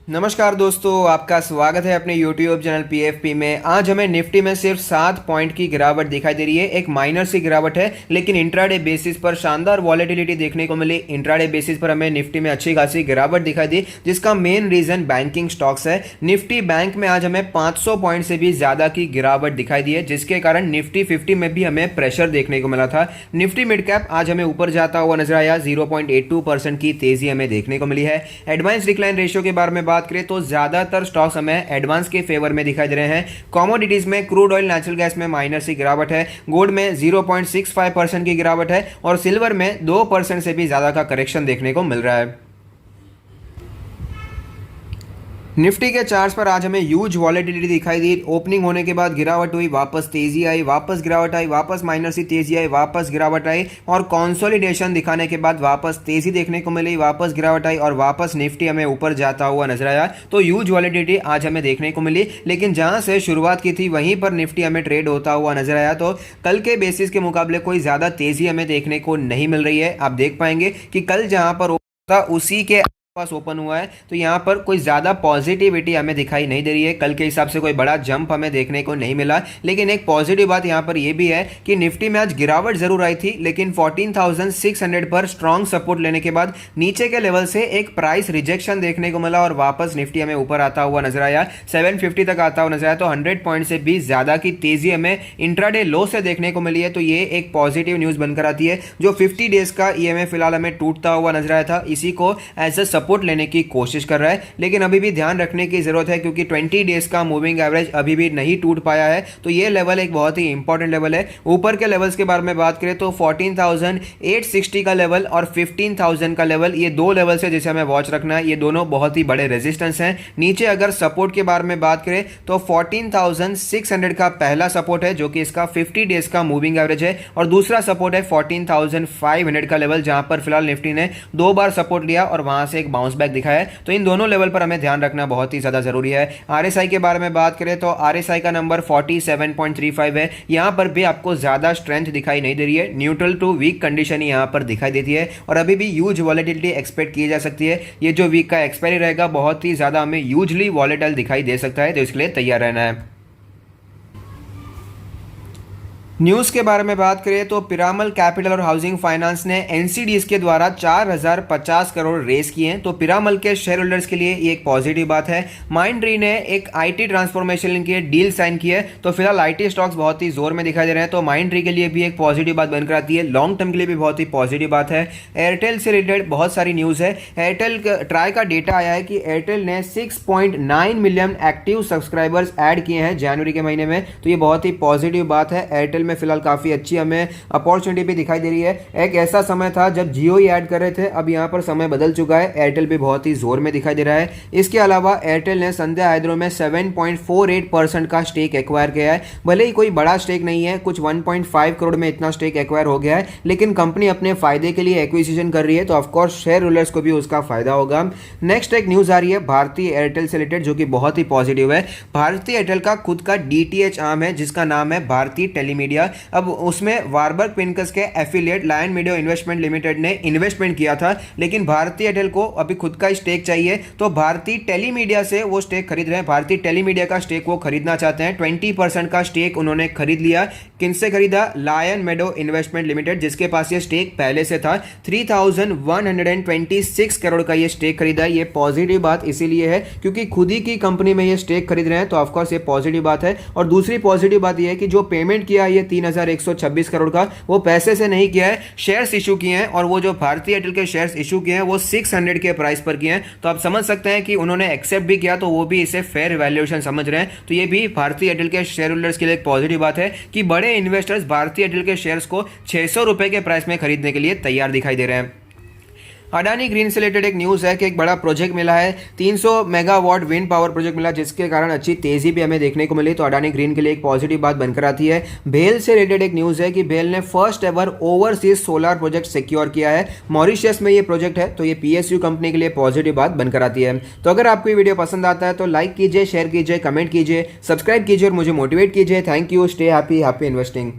नमस्कार दोस्तों, आपका स्वागत है अपने YouTube चैनल PFP में। आज हमें निफ्टी में सिर्फ 7 पॉइंट की गिरावट दिखाई दे रही है। एक माइनर सी गिरावट है, लेकिन इंट्राडे बेसिस पर शानदार वॉलेटिलिटी देखने को मिली। इंट्राडे बेसिस पर हमें निफ्टी में अच्छी खासी गिरावट दिखाई दी, जिसका मेन रीजन बैंकिंग स्टॉक्स है। निफ्टी बैंक में आज हमें 500 पॉइंट से भी ज्यादा की गिरावट दिखाई दी है, जिसके कारण निफ्टी 50 में भी हमें प्रेशर देखने को मिला था। निफ्टी मिड कैप आज हमें ऊपर जाता हुआ नजर आया। 0.82% की तेजी हमें देखने को मिली है। एडवांस डिक्लाइन रेशियो के बारे में बात करें तो ज्यादातर स्टॉक्स हमें एडवांस के फेवर में दिखाई दे रहे हैं। कमोडिटीज में क्रूड ऑयल, नेचुरल गैस में माइनर सी गिरावट है। गोल्ड में 0.65% की गिरावट है और सिल्वर में 2% से भी ज्यादा का करेक्शन देखने को मिल रहा है। निफ्टी के चार्ट्स पर आज हमें ह्यूज वॉलेटिलिटी दिखाई दी। ओपनिंग होने के बाद गिरावट हुई, वापस तेजी आई, वापस गिरावट आई, वापस माइनर सी तेजी आई, वापस गिरावट आई और कंसोलिडेशन दिखाने के बाद वापस तेजी देखने को मिली, वापस गिरावट आई और वापस निफ्टी हमें ऊपर जाता हुआ नजर आया। तो ह्यूज वॉलेटिलिटी आज हमें देखने को मिली, लेकिन जहां से शुरुआत की थी वहीं पर निफ्टी हमें ट्रेड होता हुआ नजर आया। तो कल के बेसिस के मुकाबले कोई ज्यादा तेजी हमें देखने को नहीं मिल रही है। आप देख पाएंगे कि कल जहां पर था उसी के पास ओपन हुआ है, तो यहां पर कोई ज्यादा पॉजिटिविटी हमें दिखाई नहीं दे रही है। कल के हिसाब से कोई बड़ा जंप हमें देखने को नहीं मिला, लेकिन एक पॉजिटिव बात यहां पर यह भी है कि निफ्टी में आज गिरावट जरूर आई थी, लेकिन 14,600 पर स्ट्रॉन्ग सपोर्ट लेने के बाद नीचे के लेवल से एक प्राइस रिजेक्शन देखने को मिला और वापस निफ्टी हमें ऊपर आता हुआ नजर आया। 750 तक आता हुआ नजर आया। तो 100 पॉइंट से भी ज्यादा की तेजी हमें इंट्राडे लो से देखने को मिली है। तो ये एक पॉजिटिव न्यूज बनकर आती है। जो 50 डेज का EMA फिलहाल हमें टूटता हुआ नजर आया था, इसी को एज ए सपोर्ट लेने की कोशिश कर रहा है, लेकिन अभी भी ध्यान रखने की जरूरत है क्योंकि 20 डेज का मूविंग एवरेज अभी भी नहीं टूट पाया है। तो ये लेवल एक बहुत ही इंपॉर्टेंट लेवल है। ऊपर के लेवल्स के बारे में बात करें तो 14,860 का लेवल और 15,000 का लेवल, ये दो लेवल से जिसे हमें वॉच रखना है। ये दोनों बहुत ही बड़े रेजिस्टेंस हैं। नीचे अगर सपोर्ट के बारे में बात करें तो 14,600 का पहला सपोर्ट है, जो कि इसका 50 डेज का मूविंग एवरेज है, और दूसरा सपोर्ट है 14,500 का लेवल, जहां पर फिलहाल निफ्टी ने 2 बार सपोर्ट लिया और वहां से एक बाउंस बैक दिखा है। तो इन दोनों लेवल पर हमें ध्यान रखना बहुत ही ज्यादा जरूरी है। RSI के बारे में बात करें तो RSI का नंबर 47.35 है। यहां पर भी आपको ज्यादा स्ट्रेंथ दिखाई नहीं दे रही है। न्यूट्रल टू वीक कंडीशन यहां पर दिखाई देती है और अभी भी ह्यूज वॉलेटिलिटी एक्सपेक्ट की जा सकती है। ये जो वीक का एक्सपायरी रहेगा बहुत ही ज्यादा हमें ह्यूजली वॉलेटाइल दिखाई दे सकता है, तो इसके लिए तैयार रहना है। न्यूज़ के बारे में बात करें तो पिरामल कैपिटल और हाउसिंग फाइनेंस ने NCDs के द्वारा 4,050 करोड़ रेस किए हैं। तो पिरामल के शेयर होल्डर्स के लिए ये एक पॉजिटिव बात है। माइंडट्री ने एक IT ट्रांसफॉर्मेशन के डील साइन की है। तो फिलहाल IT स्टॉक्स बहुत ही जोर में दिखाई दे रहे हैं, तो माइंडट्री के लिए भी एक पॉजिटिव बात बनकर आती है। लॉन्ग टर्म के लिए भी बहुत ही पॉजिटिव बात है। एयरटेल से रिलेटेड बहुत सारी न्यूज़ है। एयरटेल ट्राई का डेटा आया है कि एयरटेल ने 6.9 मिलियन एक्टिव सब्सक्राइबर्स ऐड किए हैं जनवरी के महीने में। तो ये बहुत ही पॉजिटिव बात है। एयरटेल में फिलहाल काफी अच्छी हमें अपॉर्चुनिटी भी दिखाई दे रही है। एक ऐसा समय था जब जियो ही ऐड कर रहे थे, अब यहां पर समय बदल चुका है। एयरटेल भी बहुत ही जोर में दिखाई दे रहा है। इसके अलावा एयरटेल ने संध्या हाइड्रो में 7.48% का स्टेक एक्वायर किया है। भले ही कोई बड़ा स्टेक नहीं है, कुछ 1.5 करोड़ में इतना स्टेक एक्वायर हो गया है, लेकिन कंपनी अपने फायदे के लिए एक्विजिशन कर रही है, तो ऑफकोर्स शेयर होल्डर्स को भी उसका फायदा होगा। नेक्स्ट एक न्यूज आ रही है भारतीय एयरटेल से रिलेटेड, जो कि बहुत ही पॉजिटिव है। भारतीय एयरटेल का खुद का DTH आर्म है, जिसका नाम है भारतीय टेलीमीडिया। अब उसमें वार्बर्ग पिनकस के affiliate Lion Media Investment Limited ने इन्वेस्टमेंट किया था, लेकिन भारतीय एयरटेल को अभी खुद का स्टेक चाहिए, तो भारतीय टेलीमीडिया से वो स्टेक खरीद रहे हैं। भारतीय टेलीमीडिया का स्टेक वो खरीदना चाहते हैं। 20% का स्टेक उन्होंने खरीद लिया। किनसे खरीदा? लायन मेडो इन्वेस्टमेंट लिमिटेड, जिसके पास ये स्टेक पहले से था। 3,126 करोड़ का ये स्टेक खरीदा। ये पॉजिटिव बात इसीलिए है क्योंकि खुद ही की कंपनी में ये स्टेक खरीद रहे हैं, तो ऑफकोर्स ये पॉजिटिव बात है। और दूसरी पॉजिटिव बात ये है कि जो पेमेंट किया ये 3,126 करोड़ का, वो पैसे से नहीं किया है, शेयर्स इशू किए हैं, और वो जो भारतीय एयरटेल के शेयर्स इशू किए हैं वो 600 के प्राइस पर किए हैं। तो आप समझ सकते हैं कि उन्होंने एक्सेप्ट भी किया, तो वो भी इसे फेयर वैल्यूएशन समझ रहे हैं। तो ये भी भारतीय एयरटेल के शेयर होल्डर्स के लिए एक पॉजिटिव बात है कि बड़े इन्वेस्टर्स भारतीय एयरटेल के शेयर्स को 600 रुपए के प्राइस में खरीदने के लिए तैयार दिखाई दे रहे हैं। अडानी ग्रीन से रिलेटेड एक न्यूज़ है कि एक बड़ा प्रोजेक्ट मिला है, 300 मेगावाट विंड पावर प्रोजेक्ट मिला, जिसके कारण अच्छी तेजी भी हमें देखने को मिली। तो अडानी ग्रीन के लिए एक पॉजिटिव बात बनकर आती है। भेल से रिलेटेड एक न्यूज़ है कि भेल ने first ever overseas solar project secure किया है। मॉरिशस में ये प्रोजेक्ट है, तो ये PSU कंपनी के लिए पॉजिटिव बात बनकर आती है। तो अगर आपको ये वीडियो पसंद आता है तो लाइक कीजिए, शेयर कीजिए, कमेंट कीजिए, सब्सक्राइब कीजिए और मुझे मोटिवेट कीजिए। Thank you. Stay happy, happy investing.